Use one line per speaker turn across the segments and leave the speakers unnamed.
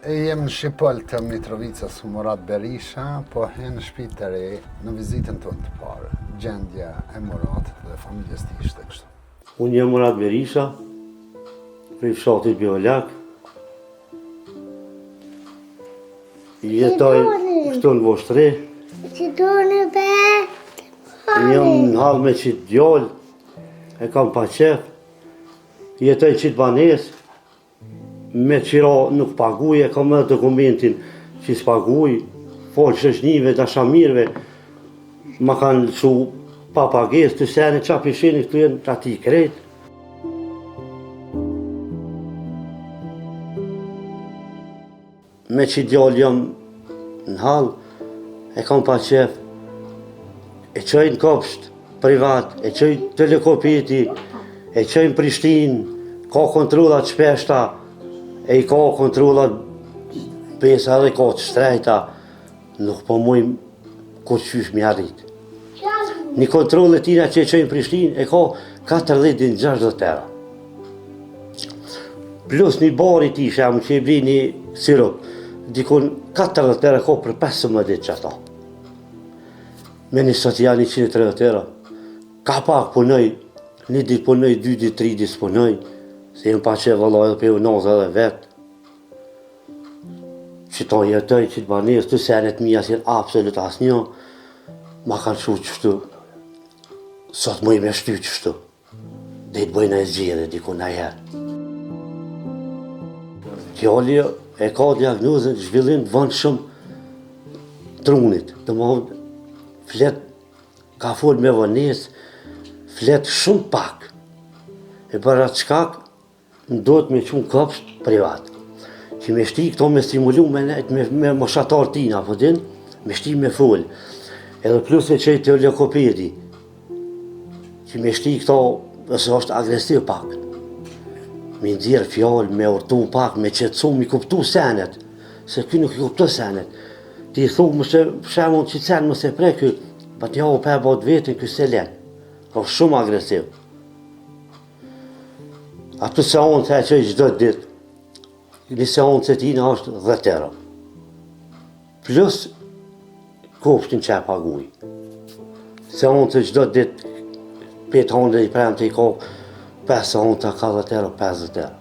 Jem në Shqipël të Mitrovicës Murat Berisha, po hen në shtëpi të re në vizitën tonë të parë. Gjendja e Muratit dhe familjes tij ishte kështu.
Unë jam Murat Berisha, prej fshatit Bjolak. Jetoj këtu në Voshtri. Jam në hall me qitë djallë, e kam pa qef. Jetoj qitë banes, me qira nuk paguj, e kam edhe dokumentin që s'paguj. Folë shëshnive, dashamirve, ma kanë lëshu pa pages, të sene qa pisheni këtu jenë ati krejt. Me qitë djallë jam në hall, e kam pa qef. E qojnë kopsht privat, e qojnë telekopiti, e qojnë Prishtinë, ka kontrollat shpeshta, e i ka kontrollat besa dhe ka të shtrejta, nuk po mujmë kur qysh mi arrit. Një kontrollet tina që e qojnë Prishtinë, e ka 40-60 tera. Plus një bari ti shemë që e bli një sirup, dikon 40 tera ka për 15 ditë që ata. Me një sot janë 130 tera. Ka pak punoj, një ditë punoj, 2 ditë, 3 ditë punoj, se jem pa që vëllaj dhe për nazë edhe vetë. Që ta jetoj, që të banes, të senet mija si absolut asë një, ma kanë shu qështu. Sot më i me shty qështu. Dhe i të bëjnë e zgjede, dikun a herë. Djalli e ka diagnozën zhvillim të vënd shumë trunit. Dhe më flet, ka fol me vënes, flet shumë pak. E për atë shkak, ndot me qunë kopsht privat. Që me shti këto me stimulu me moshatar tina, po din, me shti me fol. Edhe plus e qëjtë telekopedi, që me shti këto, nëse është agresiv pak. Me ndirë fjallë, me urtu pak, me qetësu, me kuptu senet, se këj nuk i kuptu senet. Ti i thumë më shemun që sen më se prej këj, pa t'ja u pe bat vetën këj se len. është shumë agresiv. Atë seancë e që i gjdo ditë, një seancë e tina është 10 euro. Plus kopshtin që e paguj. Seancë e gjdo ditë, 5 hanë i premë të i ka 5 seancë, ka 10 euro, 50 euro.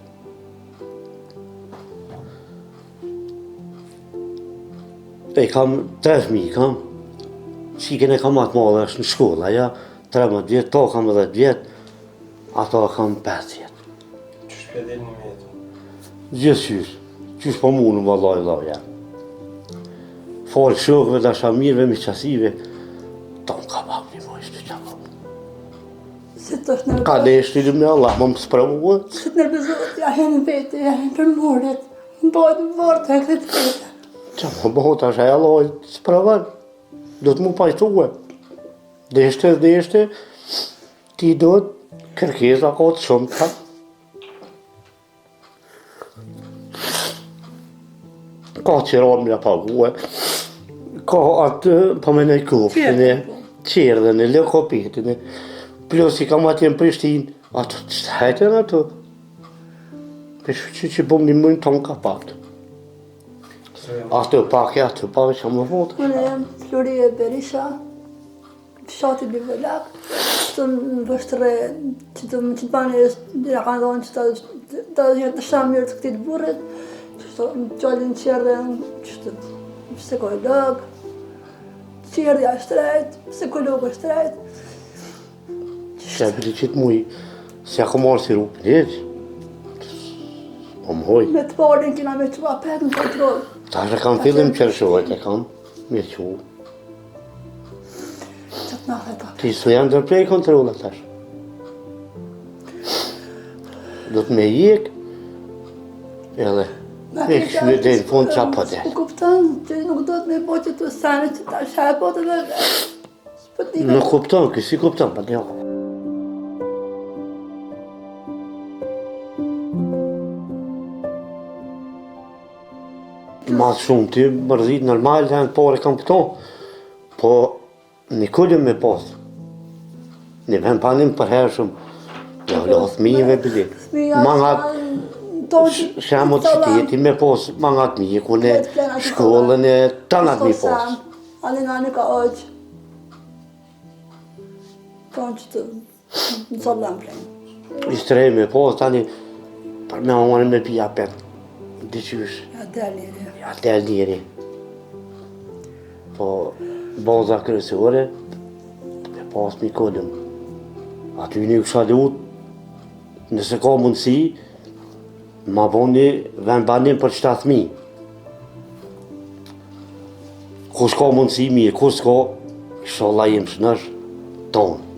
E kam 3 fëmijë, kam. Qiken e kam atë madhe, është në shkolla, ja. 13 vjetë, ta kam 10 vjetë, ata kam 5 vjetë.
Qysh për delë një metë?
Gjithë qysh po mundë më vallaj, ja. Falë shokëve, dashamirëve, miqasive, ta më ka pak një mojshtë që kam.
Se të është nërbezohet.
Ka leshti dhe me Allah, më spravuë.
Se të nërbezohet, ja henë vete, ja henë për muret, në bajtë më vartë, e këtë vete.
Qa më bëhët është e Allah, spravan, do të mu pajtuë. Deshte, ti do të kërkeza ka të shumë të. Ka qirar me paguë, ka atë pëmenej kopshtin e qerdhen e lekopitin e, plus i kam atje në Prishtinë, ato të shtajten ato. Për që bëm një mënë tonë ka patë. Ato pak e ato pak që më votë.
Unë jam Floria Berisha, fshati Bjolak, të në Voshtri, që të bani, dhe kanë dhonë që të jetë në shamirë të këtit burrit, që të gjallin qerdhen, që të psikolog, qerdhja shtrejt, psikolog shtrejt.
Që e bili qitë muj, se ako marë si rupin heq, po më hoj.
Me të parin kina me qua pet në kontrol.
Ta që kam fillim qërshojt e kam me qu.
Që të nathe ta.
Ti su janë dërprej kontrolet tash. Do të me jek, edhe e këshme dhe në fund qa për dhe.
U kupton, që nuk do të me po që të sene që ta shaj po të dhe.
Nuk kupton, kësi kupton, për dhe. Ma shumë ti mërzit normal dhe në pare kam këto, po një kullim me pas. Një vend panim për herë shumë, ja lo thmive bili.
Fëmija
Shamo të qyteti me pos mangat mikun e shkollën e tanat mi pos.
Ali nani ka aq. Tonë që të në sallam plenë.
Ishtrej me pos tani për me unë me pija pet. Dyqysh.
Ja del njëri.
Ja del njëri. Po baza kryesore me pas mi kodëm. Aty një kësha lut, nëse ka mundësi, ma boni vend banim për 7.000. Kush ka mundësi mirë, kush ka, inshallah jem shënësh tonë.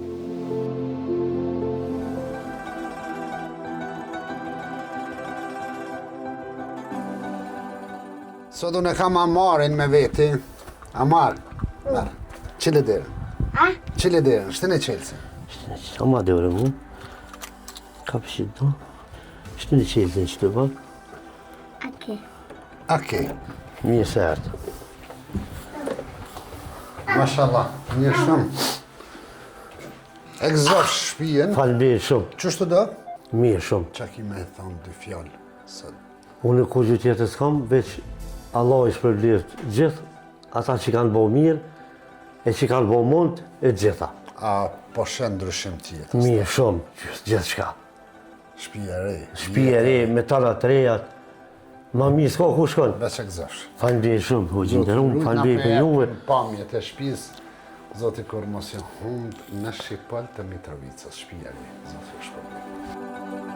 Sot unë e kam Amarin me veti. Amar, merë, qile dirën. Qile dirën, shtën e qelësi.
Ama diyorum bu. Kapışıldı. İşte ne çeldin işte bak.
Okej,
Niye sert?
mashallah, një shumë. E gëzosh shpijen.
Falbir shumë.
Qështu do?
Mirë shumë.
Qa ki me thonë dy fjallë sot?
Unë ku gjë tjetër s'kam, veç Allah i shpërblet gjithë ata që kanë bo mirë e që kanë bo mund e gjitha.
A po shenë ndryshim tjetër?
Mirë shumë, gjithë shka.
Shpija re.
Shpije re, metalat rejat, ma mirë s'ka ku shkon.
Veç e gëzosh.
Falbir shumë, ho gjithë unë, falbir për juve.
Pamjet e shpijës, Zoti kur mos janë humbë në Shqipël të Mitrovicës, shpija re. Zoti u shpërblet.